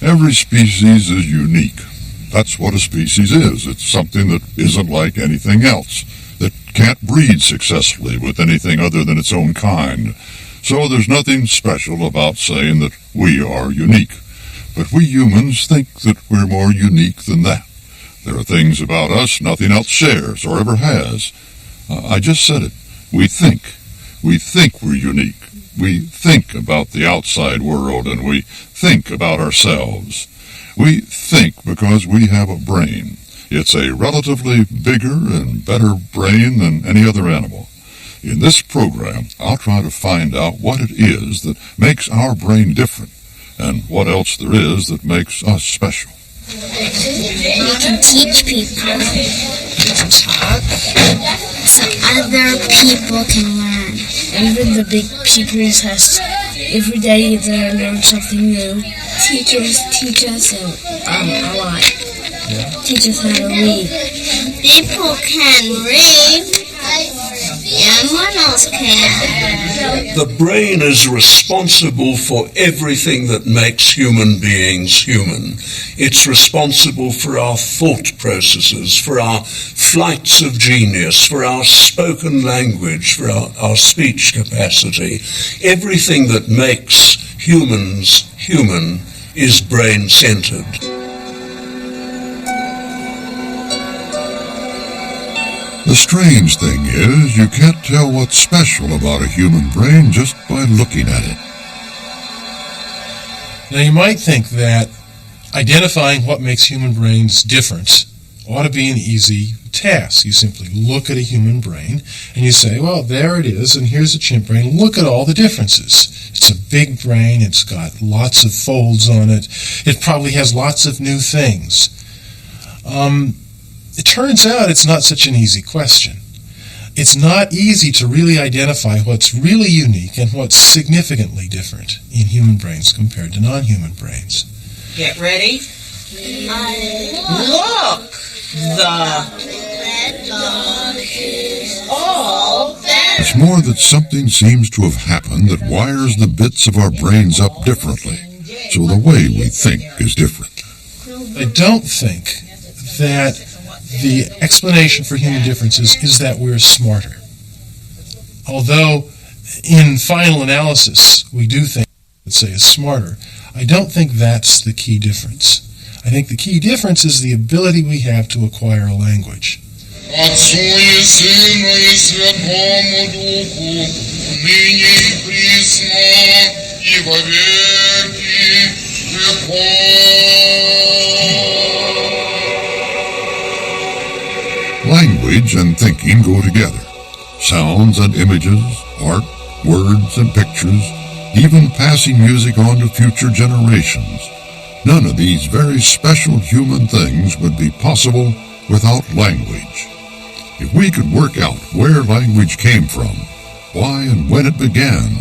Every species is unique. That's what a species is. It's something that isn't like anything else, that can't breed successfully with anything other than its own kind. So there's nothing special about saying that we are unique. But we humans think that we're more unique than that. There are things about us nothing else shares or ever has. I just said it. We think. We think we're unique. We think about the outside world, and we think about ourselves. We think because we have a brain. It's a relatively bigger and better brain than any other animal. In this program, I'll try to find out what it is that makes our brain different, and what else there is that makes us special. We can teach people to talk so other people can learn. Even the big peoples has every day they learn something new. Teachers teach us a lot. Yeah. Teach us how to read. People can read. And what else can? The brain is responsible for everything that makes human beings human. It's responsible for our thought processes, for our flights of genius, for our spoken language, for our speech capacity. Everything that makes humans human is brain-centered. The strange thing is, you can't tell what's special about a human brain just by looking at it. Now, you might think that identifying what makes human brains different ought to be an easy task. You simply look at a human brain and you say, well, there it is, and here's a chimp brain. Look at all the differences. It's a big brain. It's got lots of folds on it. It probably has lots of new things. It turns out it's not such an easy question. It's not easy to really identify what's really unique and what's significantly different in human brains compared to non-human brains. Get ready. Look! The dog is all better. It's more that something seems to have happened that wires the bits of our brains up differently, so the way we think is different. I don't think that the explanation for human differences is that we're smarter. Although, in final analysis, we do think, let's say, is smarter, I don't think that's the key difference. I think the key difference is the ability we have to acquire a language. Отцу и Сыну и Святому Духу, ныне и присно, и во веки веков. Language and thinking go together. Sounds and images, art, words and pictures, even passing music on to future generations. None of these very special human things would be possible without language. If we could work out where language came from, why and when it began,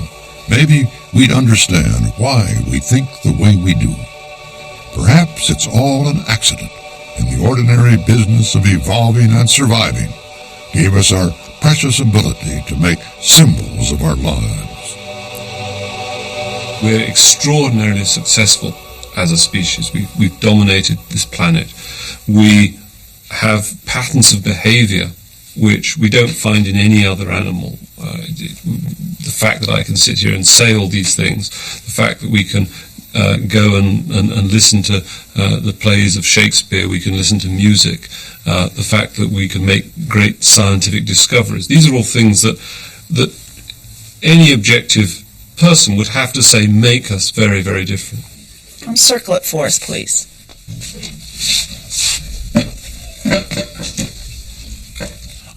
maybe we'd understand why we think the way we do. Perhaps it's all an accident. In the ordinary business of evolving and surviving, gave us our precious ability to make symbols of our lives. We're extraordinarily successful as a species. We've dominated this planet. We have patterns of behavior which we don't find in any other animal. The fact that I can sit here and say all these things, the fact that we can go and listen to the plays of Shakespeare, we can listen to music, the fact that we can make great scientific discoveries. These are all things that any objective person would have to say make us very, very different. Circle it for us, please.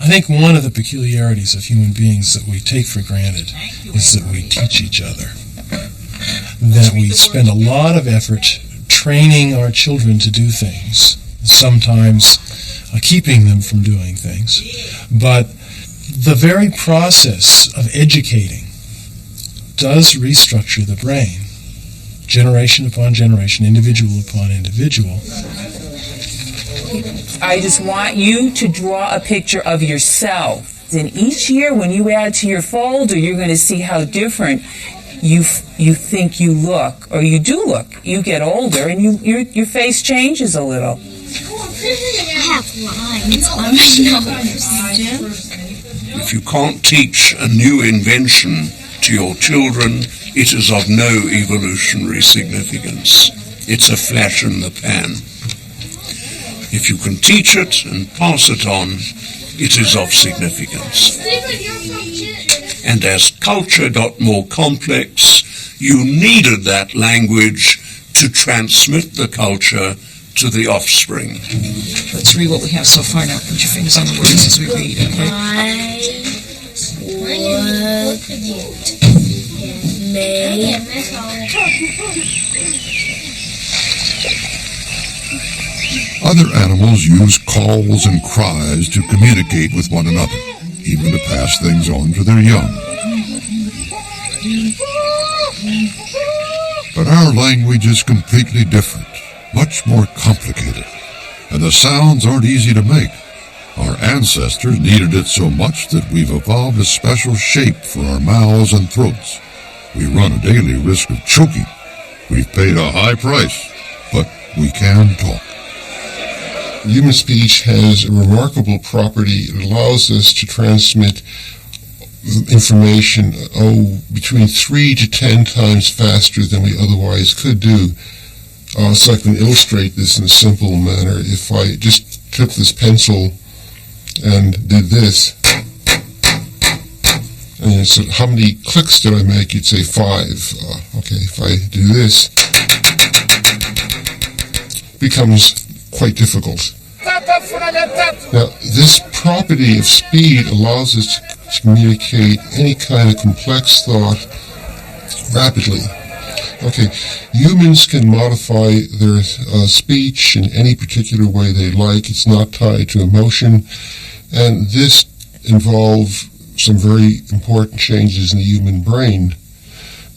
I think one of the peculiarities of human beings that we take for granted is that we teach each other. That we spend a lot of effort training our children to do things, sometimes keeping them from doing things. But the very process of educating does restructure the brain, generation upon generation, individual upon individual. I just want you to draw a picture of yourself. And each year when you add to your folder, you're going to see how different you think you look, or you do look. You get older, and your face changes a little. I have lines on my nose. If you can't teach a new invention to your children, it is of no evolutionary significance. It's a flash in the pan. If you can teach it and pass it on, it is of significance. And as culture got more complex, you needed that language to transmit the culture to the offspring. Let's read what we have so far now. Put your fingers on the words as we read, okay? Other animals use calls and cries to communicate with one another, even to pass things on to their young. But our language is completely different, much more complicated, and the sounds aren't easy to make. Our ancestors needed it so much that we've evolved a special shape for our mouths and throats. We run a daily risk of choking. We've paid a high price, but we can talk. Human speech has a remarkable property. It allows us to transmit information, between 3 to 10 times faster than we otherwise could do. So I can illustrate this in a simple manner. If I just took this pencil and did this, and you said, how many clicks did I make? You'd say 5. Okay, if I do this, it becomes quite difficult. Now, this property of speed allows us to communicate any kind of complex thought rapidly. Okay, humans can modify their speech in any particular way they like. It's not tied to emotion, and this involves some very important changes in the human brain.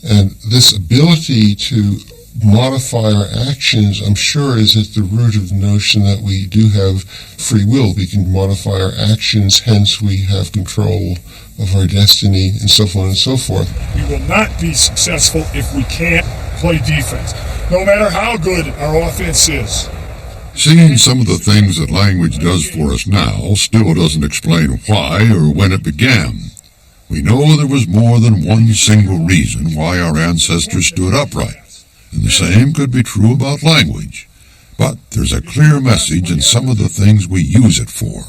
And this ability to modify our actions, I'm sure, is at the root of the notion that we do have free will. We can modify our actions, hence we have control of our destiny, and so on and so forth. We will not be successful if we can't play defense, no matter how good our offense is. Seeing some of the things that language does for us now still doesn't explain why or when it began. We know there was more than one single reason why our ancestors stood upright, and the same could be true about language. But there's a clear message in some of the things we use it for.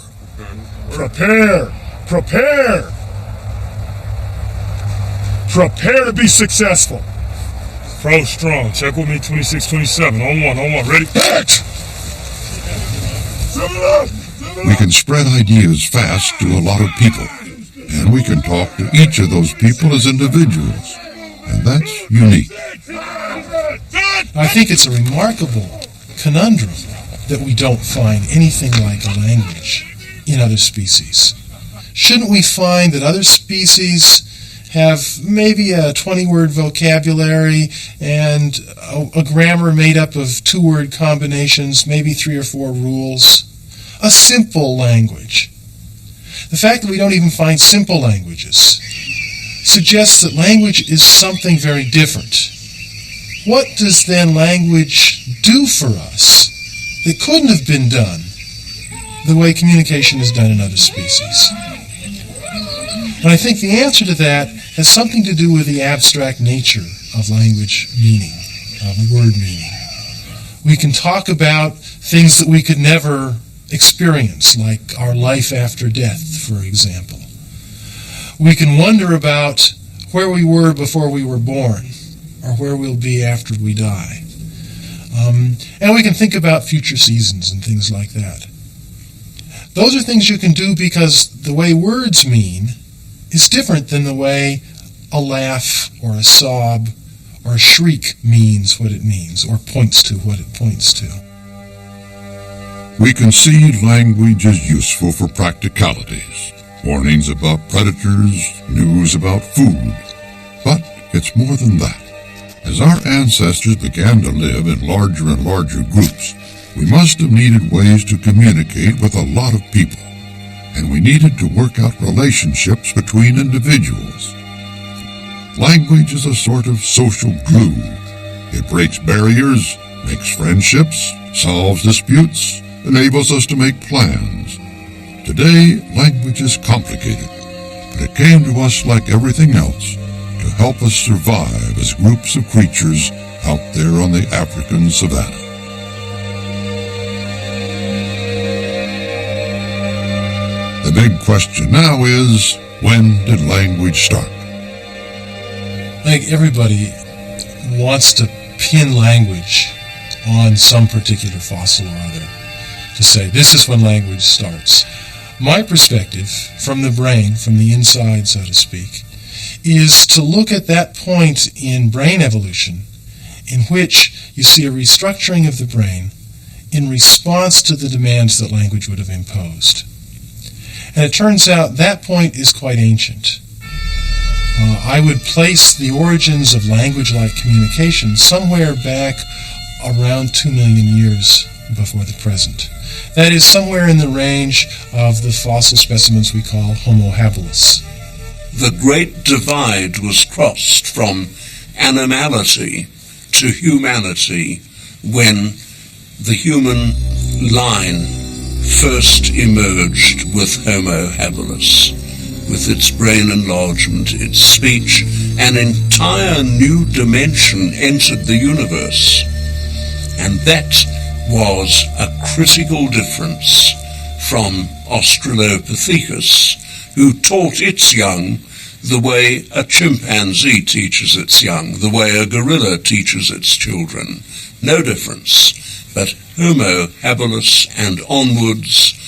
Prepare! Prepare! Prepare to be successful. Pro strong. Check with me, 26-27. On one. Ready? Act! We can spread ideas fast to a lot of people, and we can talk to each of those people as individuals, and that's unique. I think it's a remarkable conundrum that we don't find anything like a language in other species. Shouldn't we find that other species have maybe a 20-word vocabulary and a grammar made up of 2-word combinations, maybe 3 or 4 rules? A simple language. The fact that we don't even find simple languages suggests that language is something very different. What does then language do for us that couldn't have been done the way communication is done in other species? And I think the answer to that has something to do with the abstract nature of language meaning, of word meaning. We can talk about things that we could never experience, like our life after death, for example. We can wonder about where we were before we were born, or where we'll be after we die. And we can think about future seasons and things like that. Those are things you can do because the way words mean is different than the way a laugh or a sob or a shriek means what it means, or points to what it points to. We can see language as useful for practicalities, warnings about predators, news about food. But it's more than that. As our ancestors began to live in larger and larger groups, we must have needed ways to communicate with a lot of people, and we needed to work out relationships between individuals. language is a sort of social glue. It breaks barriers, makes friendships, solves disputes, enables us to make plans. Today, language is complicated, but it came to us like everything else to help us survive as groups of creatures out there on the African savanna. The big question now is, when did language start? I think everybody wants to pin language on some particular fossil or other, to say this is when language starts. My perspective from the brain, from the inside, so to speak, is to look at that point in brain evolution in which you see a restructuring of the brain in response to the demands that language would have imposed. And it turns out that point is quite ancient. I would place the origins of language-like communication somewhere back around 2 million years before the present. That is somewhere in the range of the fossil specimens we call Homo habilis. The great divide was crossed from animality to humanity when the human line first emerged with Homo habilis. With its brain enlargement, its speech, an entire new dimension entered the universe. And that was a critical difference from Australopithecus, who taught its young the way a chimpanzee teaches its young, the way a gorilla teaches its children. No difference. But Homo habilis and onwards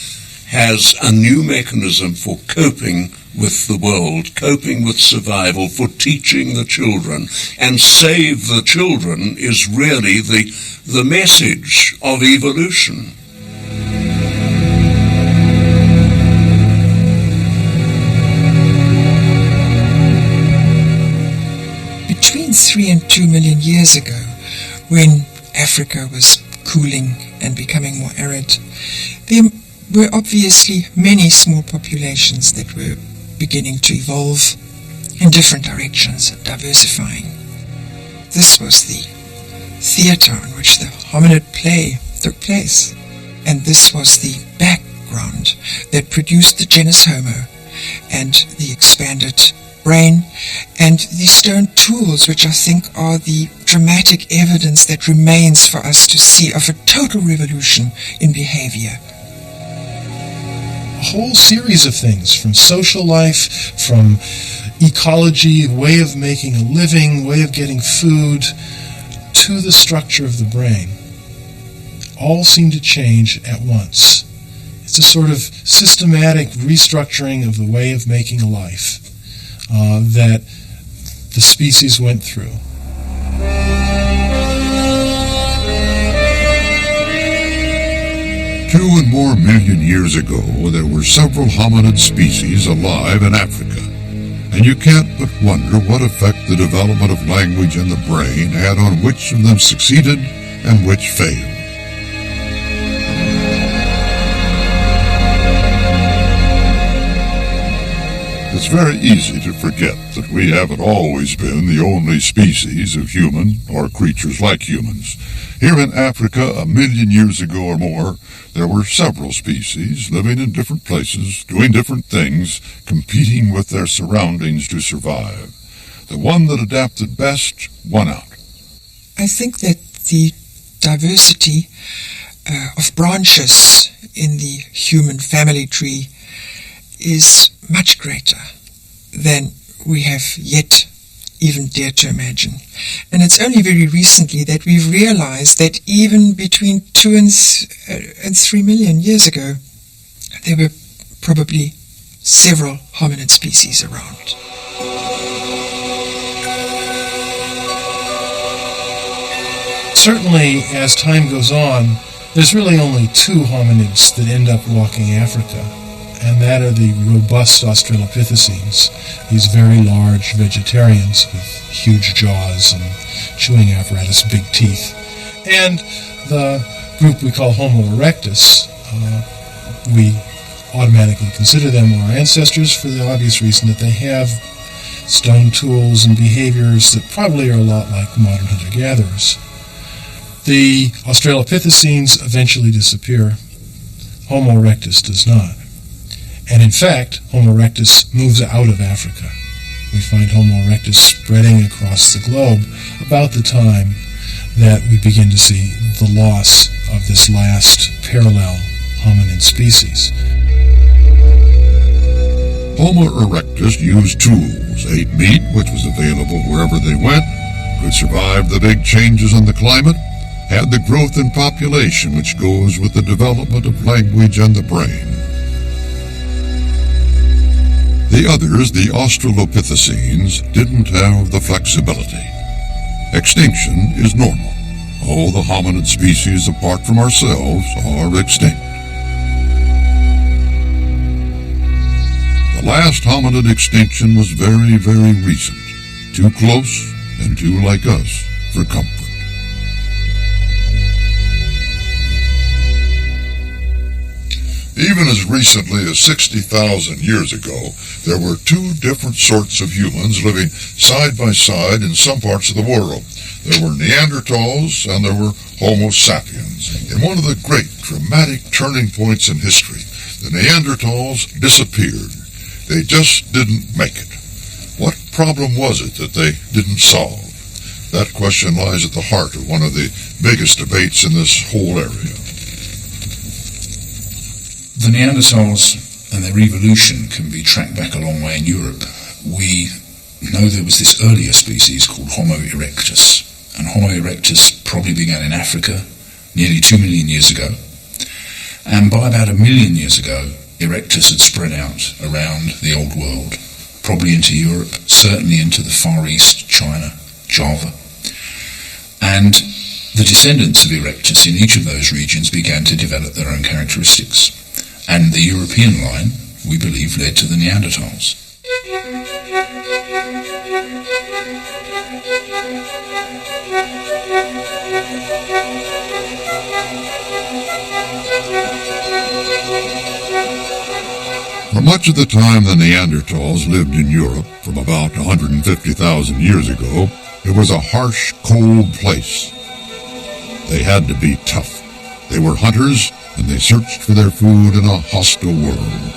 has a new mechanism for coping with the world, coping with survival, for teaching the children. And save the children is really the message of evolution. Between 3 and 2 million years ago, when Africa was cooling and becoming more arid, there were obviously many small populations that were beginning to evolve in different directions and diversifying. This was the theater in which the hominid play took place, and this was the background that produced the genus Homo and the expanded brain and the stone tools, which I think are the dramatic evidence that remains for us to see of a total revolution in behavior. A whole series of things, from social life, from ecology, way of making a living, way of getting food, to the structure of the brain, all seem to change at once. It's a sort of systematic restructuring of the way of making a life that the species went through. 2 and more million years ago, there were several hominid species alive in Africa, and you can't but wonder what effect the development of language in the brain had on which of them succeeded and which failed. It's very easy to forget that we haven't always been the only species of human or creatures like humans. Here in Africa, 1 million years ago or more, there were several species living in different places, doing different things, competing with their surroundings to survive. The one that adapted best won out. I think that the diversity of branches in the human family tree is much greater than we have yet even dared to imagine. And it's only very recently that we've realized that even between 2 and 3 million years ago, there were probably several hominid species around. Certainly, as time goes on, there's really only 2 hominids that end up walking Africa, and that are the robust Australopithecines, these very large vegetarians with huge jaws and chewing apparatus, big teeth, and the group we call Homo erectus. We automatically consider them our ancestors for the obvious reason that they have stone tools and behaviors that probably are a lot like modern hunter-gatherers. The Australopithecines eventually disappear. Homo erectus does not. And in fact, Homo erectus moves out of Africa. We find Homo erectus spreading across the globe about the time that we begin to see the loss of this last parallel hominid species. Homo erectus used tools, ate meat, which was available wherever they went, could survive the big changes in the climate, had the growth in population which goes with the development of language and the brain. The others, the Australopithecines, didn't have the flexibility. Extinction is normal. All the hominid species apart from ourselves are extinct. The last hominid extinction was very, very recent. Too close and too like us for comfort. Even as recently as 60,000 years ago, there were two different sorts of humans living side by side in some parts of the world. There were Neanderthals and there were Homo sapiens. In one of the great dramatic turning points in history, the Neanderthals disappeared. They just didn't make it. What problem was it that they didn't solve? That question lies at the heart of one of the biggest debates in this whole area. The Neanderthals and their evolution can be tracked back a long way in Europe. We know there was this earlier species called Homo erectus, and Homo erectus probably began in Africa nearly 2 million years ago. And by about 1 million years ago, erectus had spread out around the old world, probably into Europe, certainly into the Far East, China, Java. And the descendants of erectus in each of those regions began to develop their own characteristics. And the European line, we believe, led to the Neanderthals. For much of the time the Neanderthals lived in Europe, from about 150,000 years ago, it was a harsh, cold place. They had to be tough. They were hunters, and they searched for their food in a hostile world.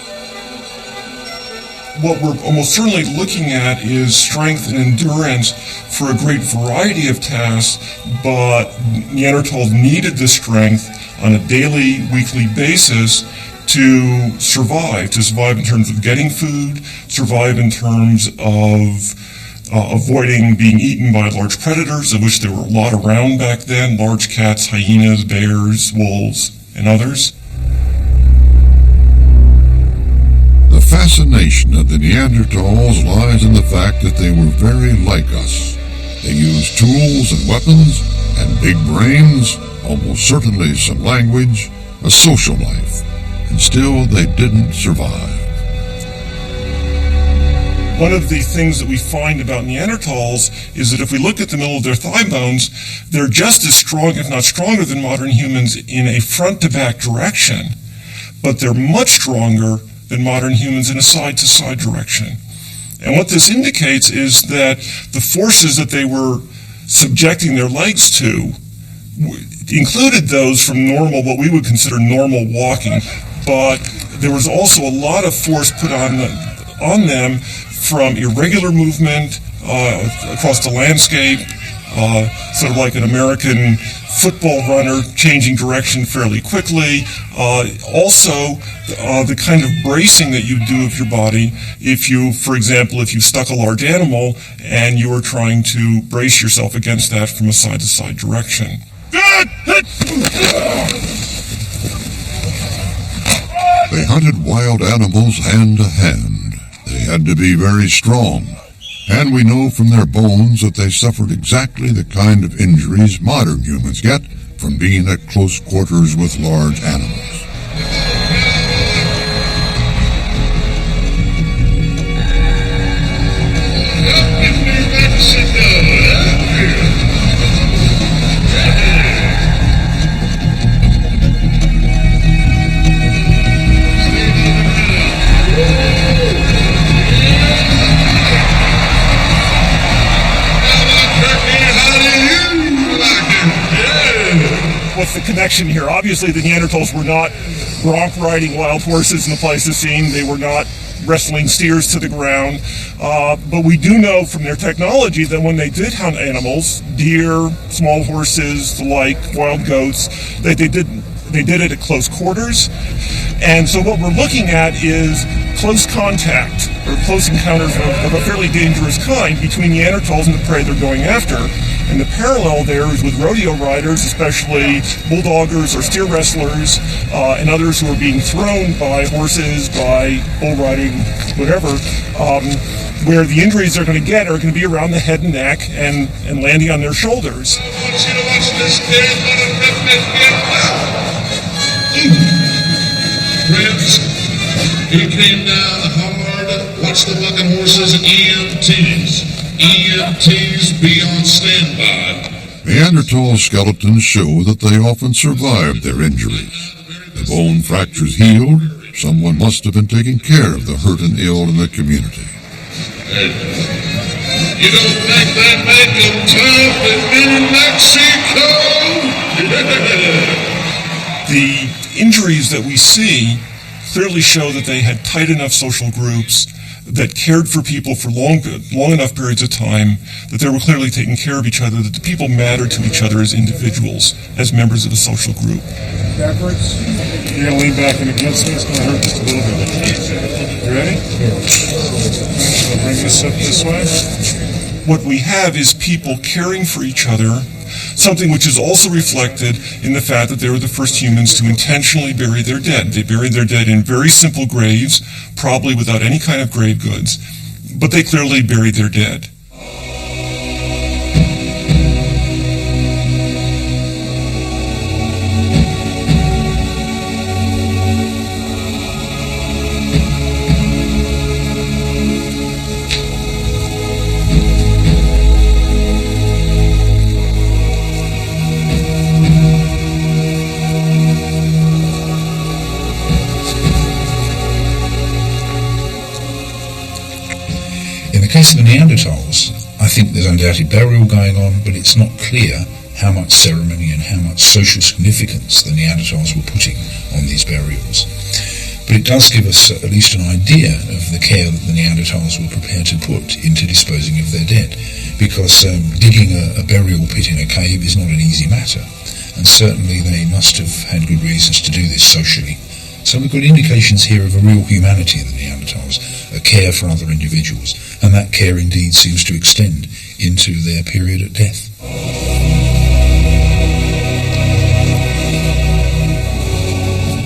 What we're almost certainly looking at is strength and endurance for a great variety of tasks, but Neanderthals needed the strength on a daily, weekly basis to survive in terms of getting food, survive in terms of avoiding being eaten by large predators, of which there were a lot around back then, large cats, hyenas, bears, wolves, and others. The fascination of the Neanderthals lies in the fact that they were very like us. They used tools and weapons and big brains, almost certainly some language, a social life, and still they didn't survive. One of the things that we find about Neanderthals is that if we look at the middle of their thigh bones, they're just as strong, if not stronger, than modern humans in a front-to-back direction, but they're much stronger than modern humans in a side-to-side direction. And what this indicates is that the forces that they were subjecting their legs to included those from normal, what we would consider normal walking, but there was also a lot of force put on them from irregular movement across the landscape, sort of like an American football runner changing direction fairly quickly. Also, the kind of bracing that you do of your body if you, for example, if you stuck a large animal and you were trying to brace yourself against that from a side-to-side direction. They hunted wild animals hand to hand. They had to be very strong, and we know from their bones that they suffered exactly the kind of injuries modern humans get from being at close quarters with large animals. what's the connection here? Obviously, the Neanderthals were not bronc-riding wild horses in the Pleistocene. They were not wrestling steers to the ground. But we do know from their technology that when they did hunt animals, deer, small horses, the like, wild goats, they did it at close quarters. And so what we're looking at is close contact or close encounters of a fairly dangerous kind between Neanderthals and the prey they're going after. And the parallel there is with rodeo riders, especially bulldoggers or steer wrestlers, and others who are being thrown by horses, by bull riding, whatever, where the injuries they're going to get are going to be around the head and neck and landing on their shoulders. I want you to watch this Friends, he came down hard. Watch the fucking horses and EMTs. EMTs be on standby. Neanderthal skeletons show that they often survived their injuries. The bone fractures healed. Someone must have been taking care of the hurt and ill in the community. Hey, you don't think that make them tough in Mexico? The injuries that we see clearly show that they had tight enough social groups that cared for people for long enough periods of time, that they were clearly taking care of each other, that the people mattered to each other as individuals, as members of a social group. Backwards. You're going to lean back and against me. It's going to hurt just a little bit. You ready? I'll bring this up this way. What we have is people caring for each other, something which is also reflected in the fact that they were the first humans to intentionally bury their dead. They buried their dead in very simple graves, probably without any kind of grave goods, but they clearly buried their dead. In the case of the Neanderthals, I think there's undoubtedly burial going on, but it's not clear how much ceremony and how much social significance the Neanderthals were putting on these burials. But it does give us at least an idea of the care that the Neanderthals were prepared to put into disposing of their dead, because digging a burial pit in a cave is not an easy matter, and certainly they must have had good reasons to do this socially. So we've got indications here of a real humanity in the Neanderthals, a care for other individuals, and that care indeed seems to extend into their period at death.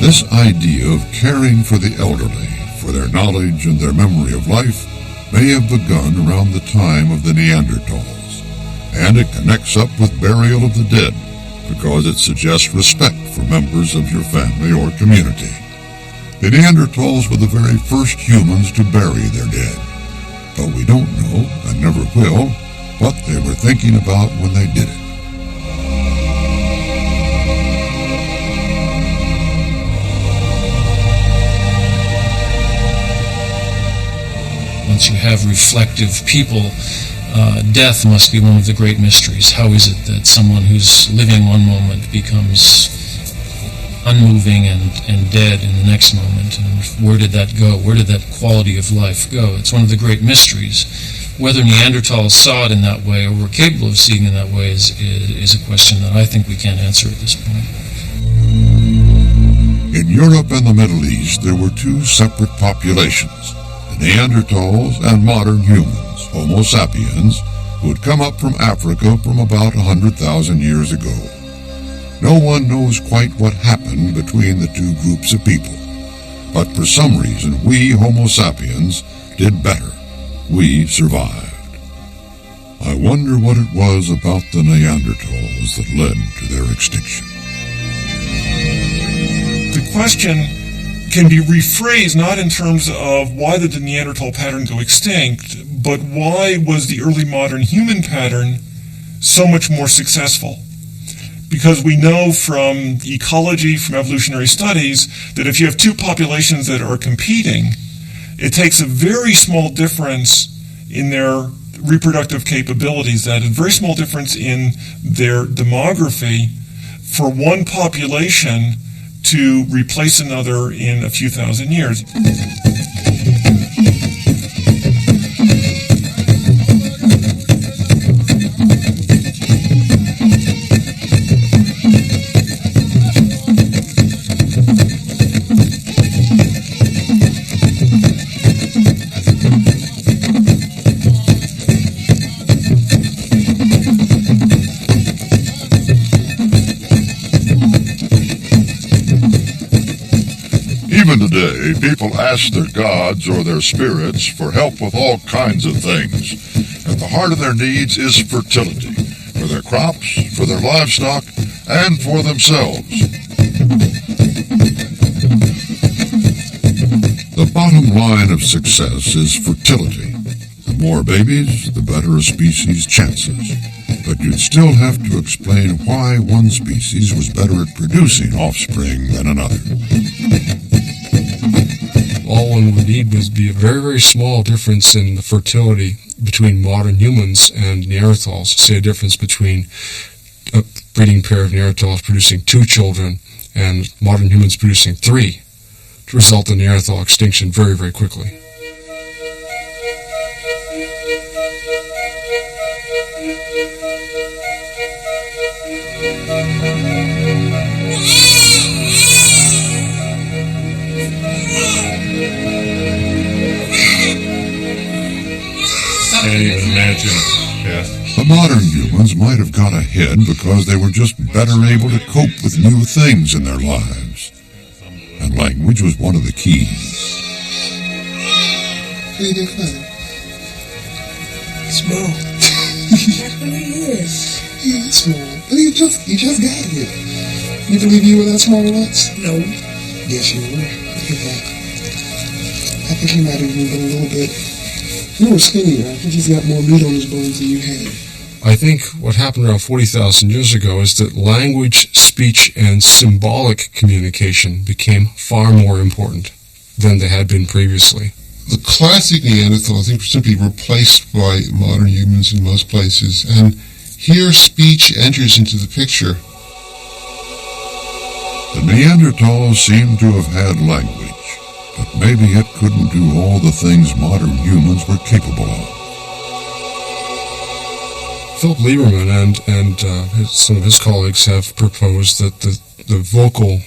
This idea of caring for the elderly, for their knowledge and their memory of life, may have begun around the time of the Neanderthals, and it connects up with burial of the dead, because it suggests respect for members of your family or community. The Neanderthals were the very first humans to bury their dead, but we don't know, and never will, what they were thinking about when they did it. Once you have reflective people, death must be one of the great mysteries. How is it that someone who's living one moment becomes unmoving and dead in the next moment? And where did that go? Where did that quality of life go? It's one of the great mysteries. Whether Neanderthals saw it in that way or were capable of seeing it in that way is a question that I think we can't answer at this point. In Europe and the Middle East, there were two separate populations, the Neanderthals and modern humans, Homo sapiens, who had come up from Africa from about 100,000 years ago. No one knows quite what happened between the two groups of people, but for some reason we Homo sapiens did better. We survived. I wonder what it was about the Neanderthals that led to their extinction. The question can be rephrased not in terms of why did the Neanderthal pattern go extinct, but why was the early modern human pattern so much more successful? Because we know from ecology, from evolutionary studies, that if you have two populations that are competing, it takes a very small difference in their reproductive capabilities, that a very small difference in their demography for one population to replace another in a few thousand years. Even today, people ask their gods or their spirits for help with all kinds of things. At the heart of their needs is fertility, for their crops, for their livestock, and for themselves. The bottom line of success is fertility. The more babies, the better a species' chances. But you'd still have to explain why one species was better at producing offspring than another. All one would need would be a very, very small difference in the fertility between modern humans and Neanderthals. Say a difference between a breeding pair of Neanderthals producing 2 children and modern humans producing 3 to result in Neanderthal extinction very, very quickly. Can't even imagine. Yeah. The modern humans might have got ahead because they were just better able to cope with new things in their lives. And language was one of the keys. What do you think about it? Small. That's what it is. Yeah, it's small. But you just got here. You believe you were that small once? No. Yes, you were. Look at that. I think he might have even been a little bit... You were skinnier. I think he's got more meat on his bones than you had. I think what happened around 40,000 years ago is that language, speech, and symbolic communication became far more important than they had been previously. The classic Neanderthal, I think, was simply replaced by modern humans in most places, and here speech enters into the picture. The Neanderthals seem to have had language, but maybe it couldn't do all the things modern humans were capable of. Philip Lieberman and some of his colleagues have proposed that the vocal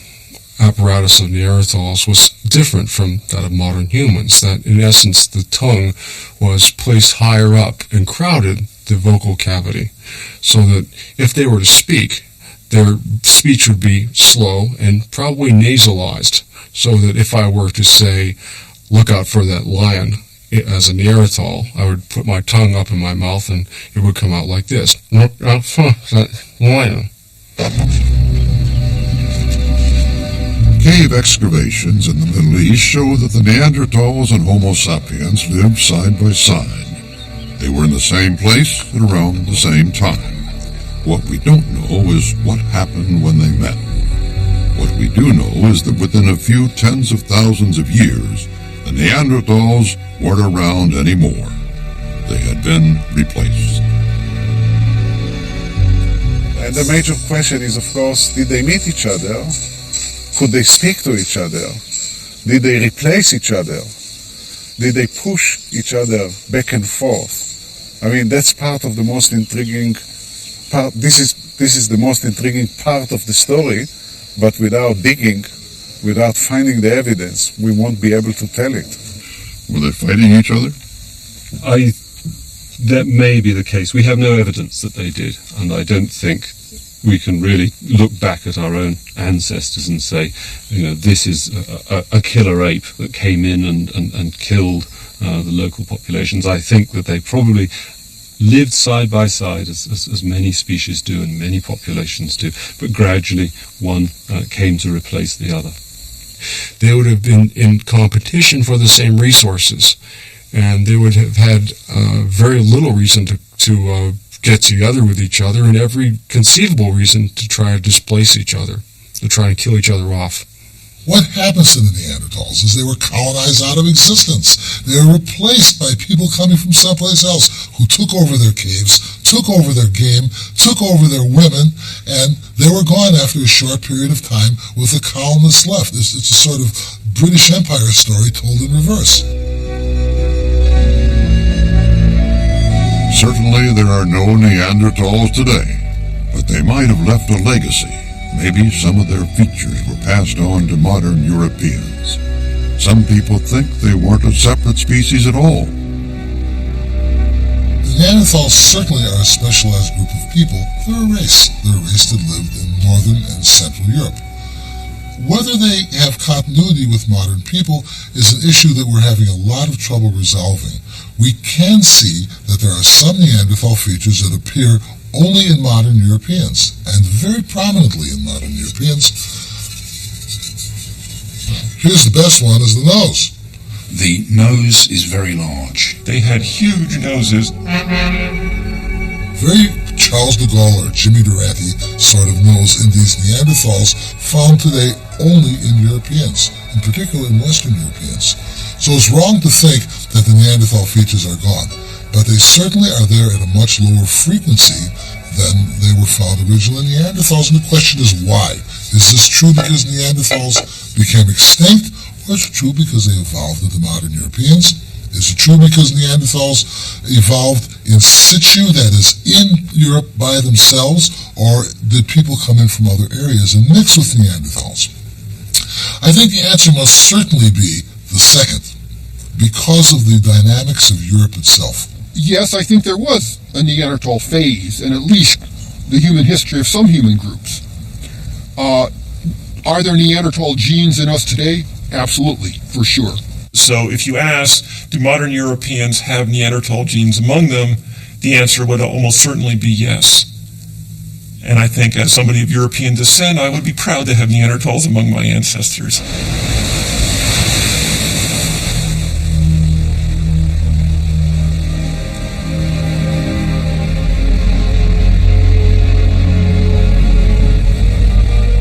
apparatus of Neanderthals was different from that of modern humans, that in essence the tongue was placed higher up and crowded the vocal cavity, so that if they were to speak, their speech would be slow and probably nasalized, so that if I were to say, look out for that lion, as a Neanderthal, I would put my tongue up in my mouth and it would come out like this. Look out for that lion. Cave excavations in the Middle East show that the Neanderthals and Homo sapiens lived side by side. They were in the same place at around the same time. What we don't know is what happened when they met. What we do know is that within a few tens of thousands of years, the Neanderthals weren't around anymore. They had been replaced. And the major question is, of course, did they meet each other? Could they speak to each other? Did they replace each other? Did they push each other back and forth? I mean, that's part of the most intriguing part. This is the most intriguing part of the story, but without digging, without finding the evidence, we won't be able to tell it. Were they fighting each other? That may be the case. We have no evidence that they did, and I don't think we can really look back at our own ancestors and say, this is a killer ape that came in and killed the local populations. I think that they probably lived side by side, as many species do and many populations do, but gradually one came to replace the other. They would have been in competition for the same resources, and they would have had very little reason to get together with each other, and every conceivable reason to try to displace each other, to try and kill each other off. What happens to the Neanderthals is they were colonized out of existence. They were replaced by people coming from someplace else who took over their caves, took over their game, took over their women, and they were gone after a short period of time with the colonists left. It's a sort of British Empire story told in reverse. Certainly there are no Neanderthals today, but they might have left a legacy. Maybe some of their features were passed on to modern Europeans. Some people think they weren't a separate species at all. The Neanderthals certainly are a specialized group of people. They're a race. They're a race that lived in northern and central Europe. Whether they have continuity with modern people is an issue that we're having a lot of trouble resolving. We can see that there are some Neanderthal features that appear only in modern Europeans, and very prominently in modern Europeans. Here's the best one, is the nose. The nose is very large. They had huge noses. Very Charles de Gaulle or Jimmy Durante sort of nose in these Neanderthals found today only in Europeans, in particular in Western Europeans. So it's wrong to think that the Neanderthal features are gone, but they certainly are there at a much lower frequency than they were found originally in Neanderthals, and the question is why? Is this true because Neanderthals became extinct, or is it true because they evolved into modern Europeans? Is it true because Neanderthals evolved in situ, that is, in Europe by themselves, or did people come in from other areas and mix with Neanderthals? I think the answer must certainly be the second, because of the dynamics of Europe itself. Yes, I think there was a Neanderthal phase, and at least the human history of some human groups. Are there Neanderthal genes in us today? Absolutely, for sure. So if you ask, do modern Europeans have Neanderthal genes among them, the answer would almost certainly be yes. And I think as somebody of European descent, I would be proud to have Neanderthals among my ancestors.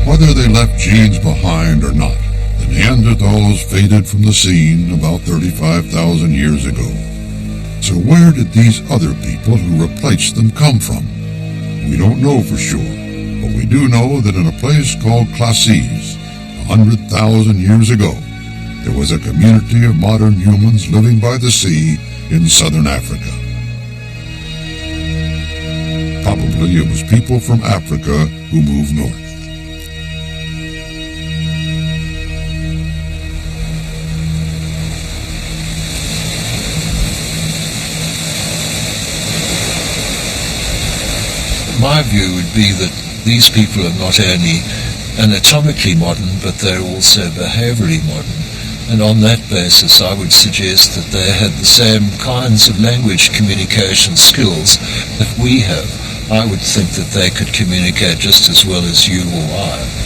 Whether they left genes behind or not, the Neanderthals faded from the scene about 35,000 years ago. So where did these other people who replaced them come from? We don't know for sure, but we do know that in a place called Classes, 100,000 years ago, there was a community of modern humans living by the sea in southern Africa. Probably it was people from Africa who moved north. My view would be that these people are not only anatomically modern, but they're also behaviorally modern. And on that basis, I would suggest that they had the same kinds of language communication skills that we have. I would think that they could communicate just as well as you or I.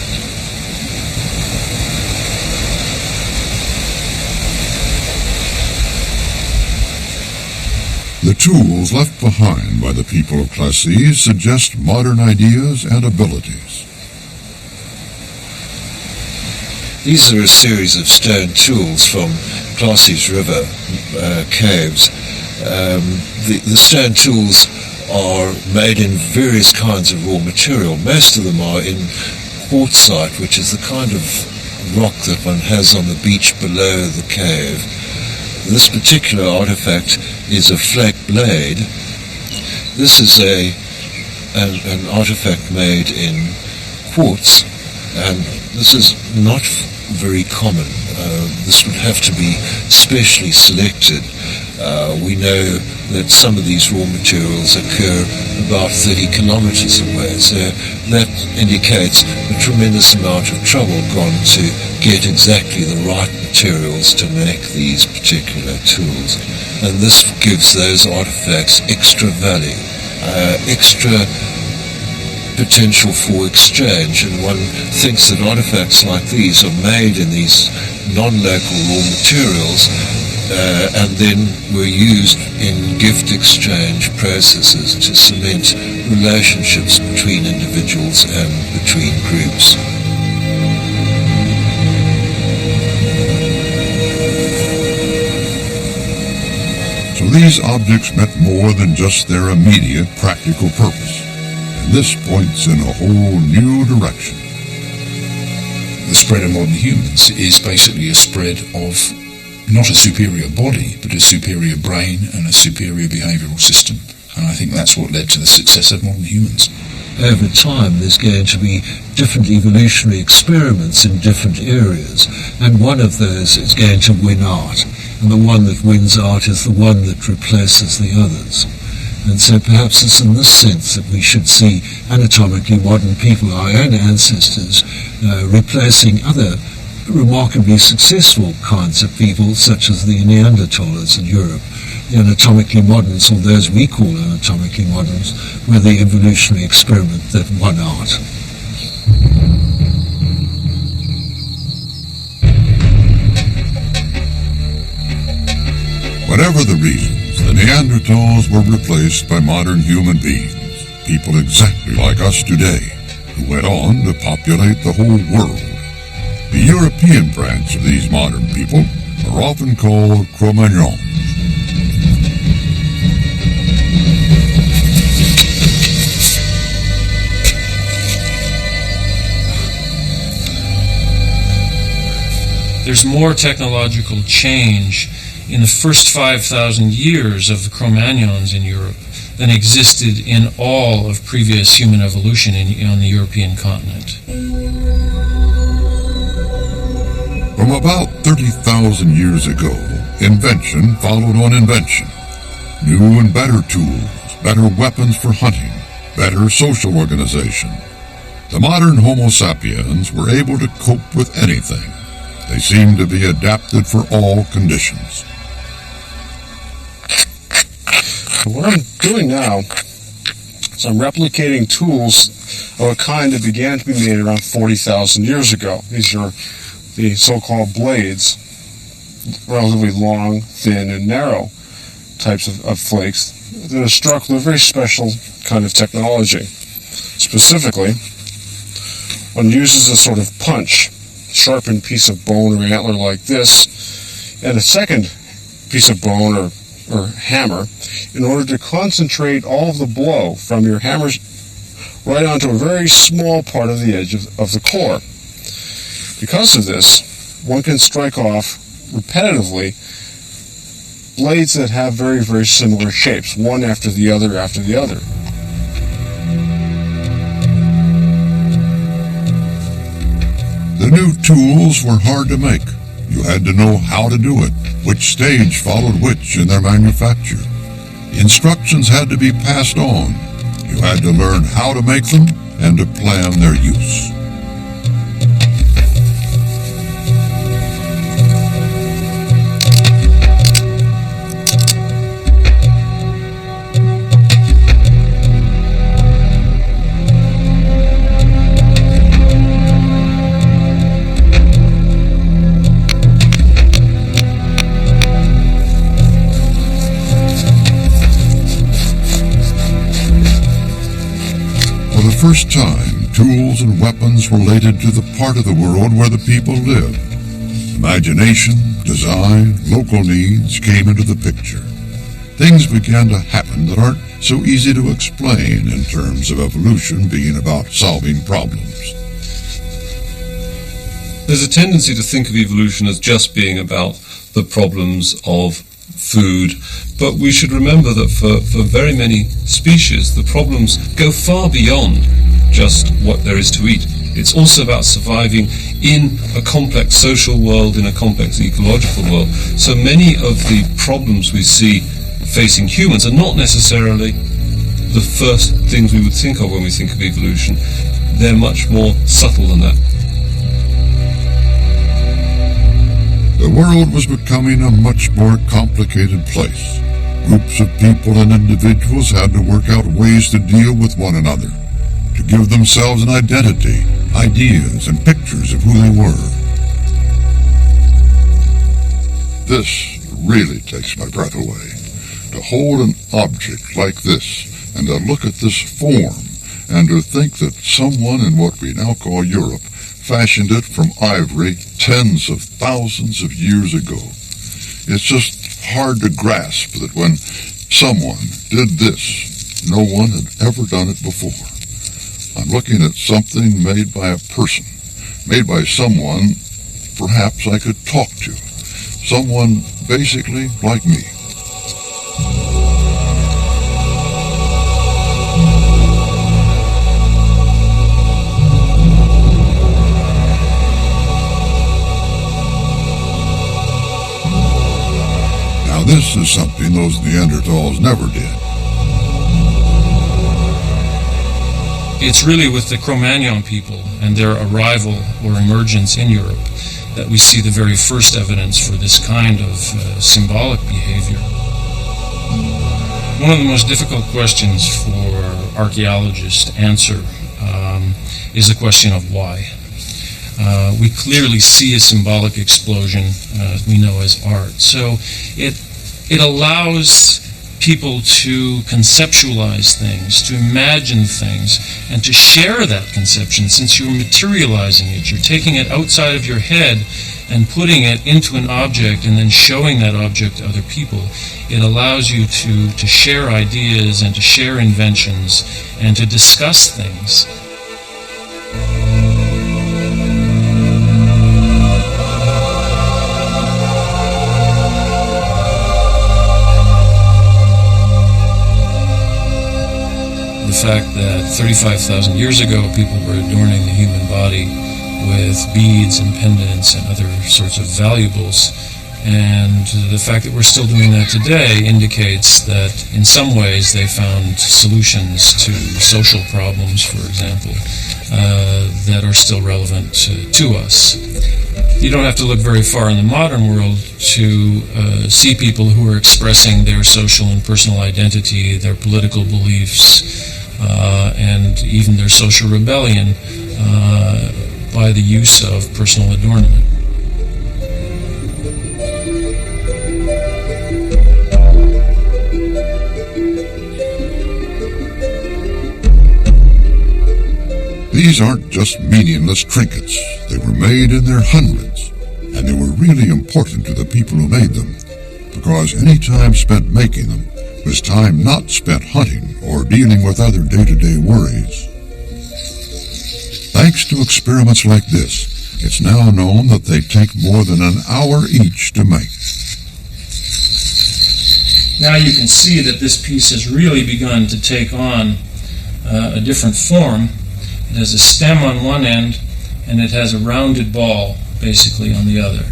The tools left behind by the people of Classes suggest modern ideas and abilities. These are a series of stone tools from Classes River caves. The stone tools are made in various kinds of raw material. Most of them are in quartzite, which is the kind of rock that one has on the beach below the cave. This particular artifact is a flake blade. This is an artifact made in quartz, and this is not very common. This would have to be specially selected. We know that some of these raw materials occur about 30 kilometers away, so that indicates a tremendous amount of trouble gone to get exactly the right materials to make these particular tools. And this gives those artifacts extra value, extra potential for exchange, and one thinks that artifacts like these are made in these non-local raw materials and then were used in gift exchange processes to cement relationships between individuals and between groups. So these objects meant more than just their immediate practical purpose. And this points in a whole new direction. The spread of modern humans is basically a spread of not a superior body, but a superior brain and a superior behavioural system. And I think that's what led to the success of modern humans. Over time, there's going to be different evolutionary experiments in different areas, and one of those is going to win out. And the one that wins out is the one that replaces the others. And so perhaps it's in this sense that we should see anatomically modern people, our own ancestors, replacing other remarkably successful kinds of people, such as the Neanderthals in Europe. The anatomically moderns, or those we call anatomically moderns, were the evolutionary experiment that won out. Whatever the reasons, the Neanderthals were replaced by modern human beings, people exactly like us today, who went on to populate the whole world. The European branch of these modern people are often called Cro-Magnons. There's more technological change in the first 5,000 years of the Cro-Magnons in Europe than existed in all of previous human evolution on the European continent. From about 30,000 years ago, invention followed on invention. New and better tools, better weapons for hunting, better social organization. The modern Homo sapiens were able to cope with anything. They seem to be adapted for all conditions. What I'm doing now is I'm replicating tools of a kind that began to be made around 40,000 years ago. These are the so-called blades, relatively long, thin, and narrow types of flakes that are struck with a very special kind of technology. Specifically, one uses a sort of punch, sharpened piece of bone or antler like this, and a second piece of bone or hammer in order to concentrate all of the blow from your hammer right onto a very small part of the edge of the core. Because of this, one can strike off repetitively blades that have very, very similar shapes, one after the other after the other. The new tools were hard to make. You had to know how to do it, which stage followed which in their manufacture. Instructions had to be passed on. You had to learn how to make them and to plan their use. For the first time, tools and weapons related to the part of the world where the people lived. Imagination, design, local needs came into the picture. Things began to happen that aren't so easy to explain in terms of evolution being about solving problems. There's a tendency to think of evolution as just being about the problems of food, but we should remember that for very many species the problems go far beyond just what there is to eat. It's also about surviving in a complex social world, in a complex ecological world. So many of the problems we see facing humans are not necessarily the first things we would think of when we think of evolution. They're much more subtle than that. The world was becoming a much more complicated place. Groups of people and individuals had to work out ways to deal with one another, to give themselves an identity, ideas, and pictures of who they were. This really takes my breath away. To hold an object like this, and to look at this form, and to think that someone in what we now call Europe fashioned it from ivory tens of thousands of years ago. It's just hard to grasp that when someone did this, no one had ever done it before. I'm looking at something made by a person, made by someone perhaps I could talk to, someone basically like me. Now this is something those Neanderthals never did. It's really with the Cro-Magnon people and their arrival or emergence in Europe that we see the very first evidence for this kind of symbolic behavior. One of the most difficult questions for archaeologists to answer is the question of why. We clearly see a symbolic explosion we know as art. So it allows people to conceptualize things, to imagine things, and to share that conception. Since you're materializing it, you're taking it outside of your head and putting it into an object and then showing that object to other people. It allows you to share ideas and to share inventions and to discuss things. The fact that 35,000 years ago people were adorning the human body with beads and pendants and other sorts of valuables, and the fact that we're still doing that today indicates that in some ways they found solutions to social problems, for example, that are still relevant to us. You don't have to look very far in the modern world to see people who are expressing their social and personal identity, their political beliefs, and even their social rebellion by the use of personal adornment. These aren't just meaningless trinkets. They were made in their hundreds, and they were really important to the people who made them, because any time spent making them was time not spent hunting or dealing with other day-to-day worries. Thanks to experiments like this, it's now known that they take more than an hour each to make. Now you can see that this piece has really begun to take on a different form. It has a stem on one end, and it has a rounded ball, basically, on the other.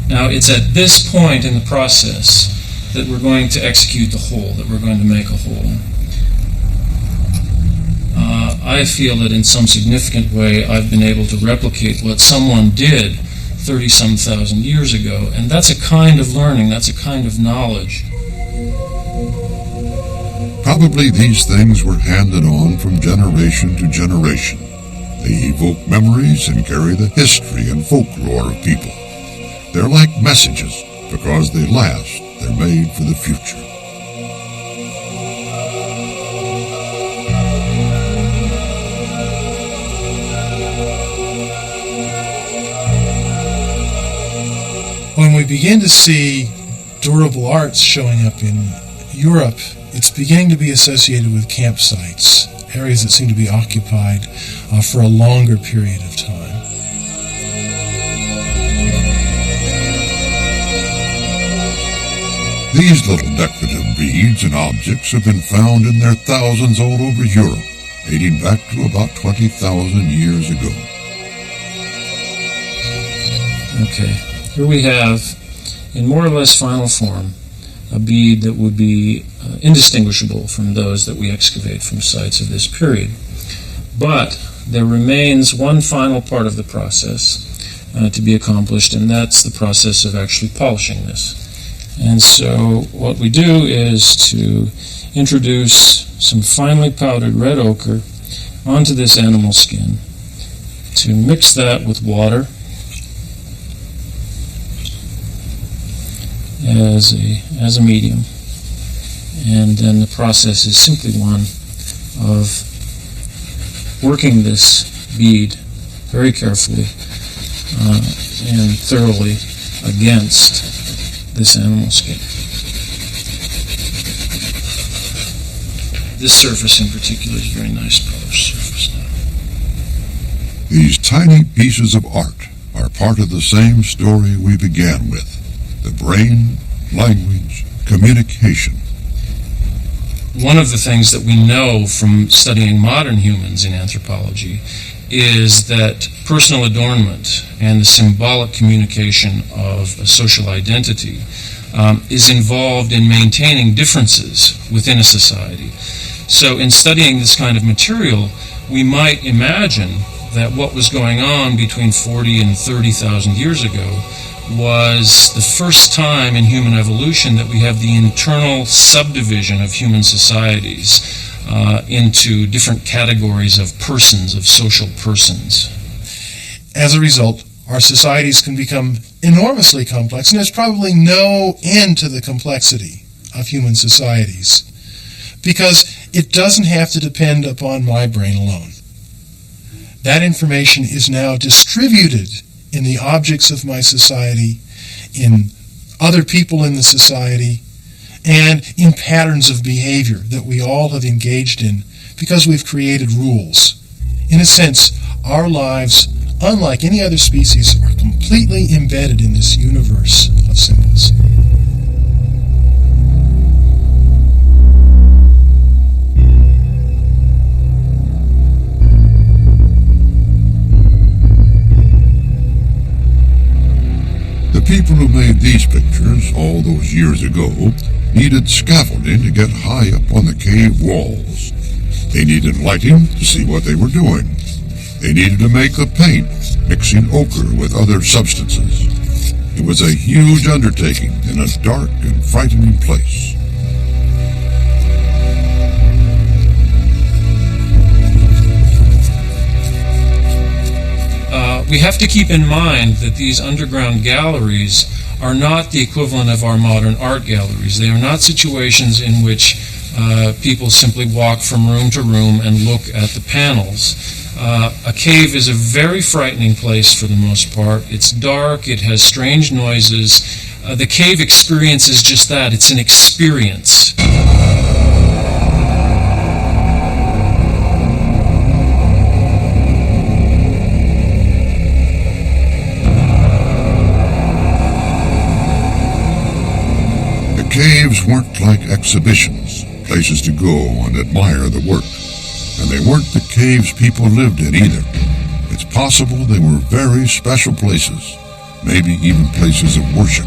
Now, it's at this point in the process that we're going to execute the whole, that we're going to make a whole. I feel that in some significant way I've been able to replicate what someone did 30-some thousand years ago, and that's a kind of learning, that's a kind of knowledge. Probably these things were handed on from generation to generation. They evoke memories and carry the history and folklore of people. They're like messages because they last. They're made for the future. When we begin to see durable arts showing up in Europe, it's beginning to be associated with campsites, areas that seem to be occupied for a longer period of time. These little decorative beads and objects have been found in their thousands all over Europe, dating back to about 20,000 years ago. Okay, here we have, in more or less final form, a bead that would be indistinguishable from those that we excavate from sites of this period. But there remains one final part of the process to be accomplished, and that's the process of actually polishing this. And so what we do is to introduce some finely powdered red ochre onto this animal skin, to mix that with water as a medium, and then the process is simply one of working this bead very carefully and thoroughly against this animal skin. This surface in particular is a very nice polished surface now. These tiny pieces of art are part of the same story we began with: the brain, language, communication. One of the things that we know from studying modern humans in anthropology is that personal adornment and the symbolic communication of a social identity is involved in maintaining differences within a society. So in studying this kind of material, we might imagine that what was going on between 40 and 30,000 years ago was the first time in human evolution that we have the internal subdivision of human societies into different categories of persons, of social persons. As a result, our societies can become enormously complex, and there's probably no end to the complexity of human societies, because it doesn't have to depend upon my brain alone. That information is now distributed in the objects of my society, in other people in the society, and in patterns of behavior that we all have engaged in because we've created rules. In a sense, our lives, unlike any other species, are completely embedded in this universe of symbols. The people who made these pictures all those years ago needed scaffolding to get high up on the cave walls. They needed lighting to see what they were doing. They needed to make the paint, mixing ochre with other substances. It was a huge undertaking in a dark and frightening place. We have to keep in mind that these underground galleries are not the equivalent of our modern art galleries. They are not situations in which people simply walk from room to room and look at the panels. A cave is a very frightening place for the most part. It's dark, it has strange noises. The cave experience is just that, it's an experience. Caves weren't like exhibitions, places to go and admire the work. And they weren't the caves people lived in either. It's possible they were very special places, maybe even places of worship.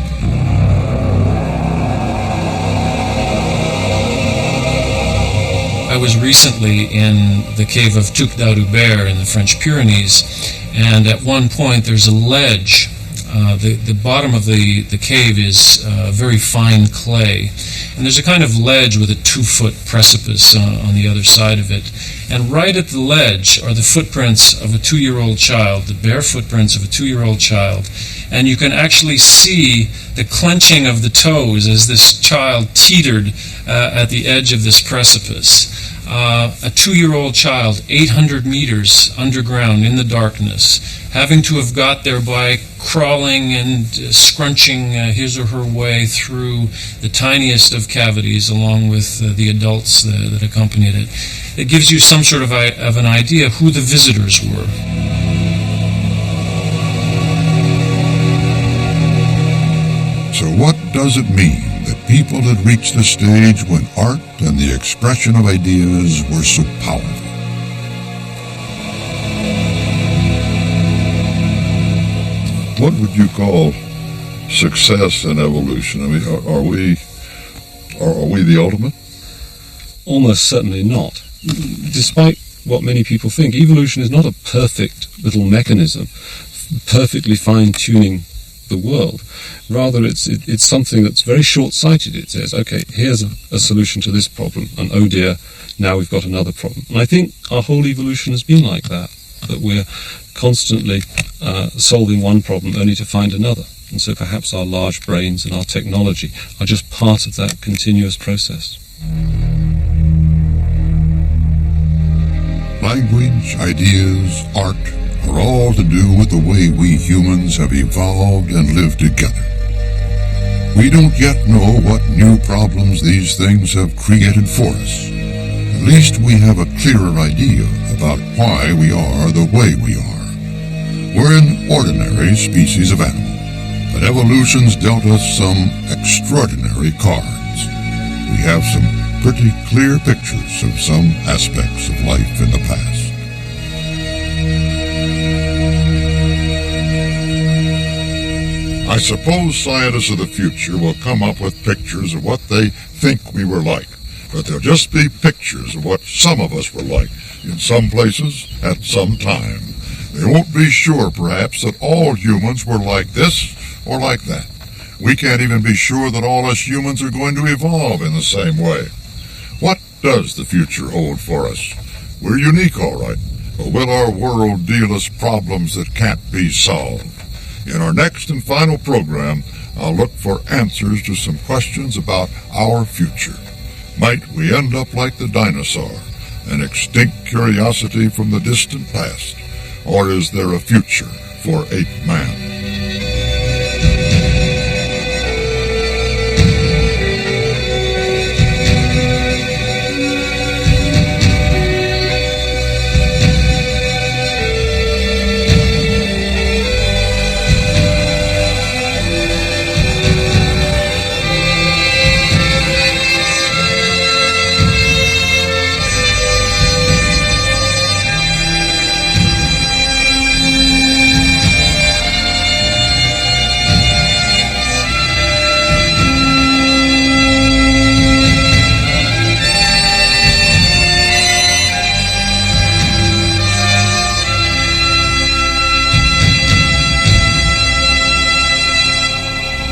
I was recently in the cave of Tuc d'Audubert in the French Pyrenees, and at one point there's a ledge. The bottom of the cave is very fine clay, and there's a kind of ledge with a 2-foot precipice on the other side of it. And right at the ledge are the footprints of a 2-year-old child, the bare footprints of a 2-year-old child. And you can actually see the clenching of the toes as this child teetered at the edge of this precipice. A 2-year-old child, 800 meters underground in the darkness, having to have got there by crawling and scrunching his or her way through the tiniest of cavities along with the adults that accompanied it. It gives you some sort of an idea who the visitors were. So what does it mean that people had reached a stage when art and the expression of ideas were so powerful? What would you call success in evolution? I mean, are we the ultimate? Almost certainly not. Despite what many people think, evolution is not a perfect little mechanism, perfectly fine-tuning the world. Rather, it's something that's very short-sighted. It says, okay, here's a solution to this problem, and oh dear, now we've got another problem. And I think our whole evolution has been like that we're constantly solving one problem only to find another. And so perhaps our large brains and our technology are just part of that continuous process. Language, ideas, art are all to do with the way we humans have evolved and lived together. We don't yet know what new problems these things have created for us. At least we have a clearer idea about why we are the way we are. We're an ordinary species of animal, but evolution's dealt us some extraordinary cards. We have some pretty clear pictures of some aspects of life in the past. I suppose scientists of the future will come up with pictures of what they think we were like, but they'll just be pictures of what some of us were like in some places at some time. They won't be sure, perhaps, that all humans were like this or like that. We can't even be sure that all us humans are going to evolve in the same way. What does the future hold for us? We're unique, all right, but will our world deal us problems that can't be solved? In our next and final program, I'll look for answers to some questions about our future. Might we end up like the dinosaur, an extinct curiosity from the distant past? Or is there a future for ape man?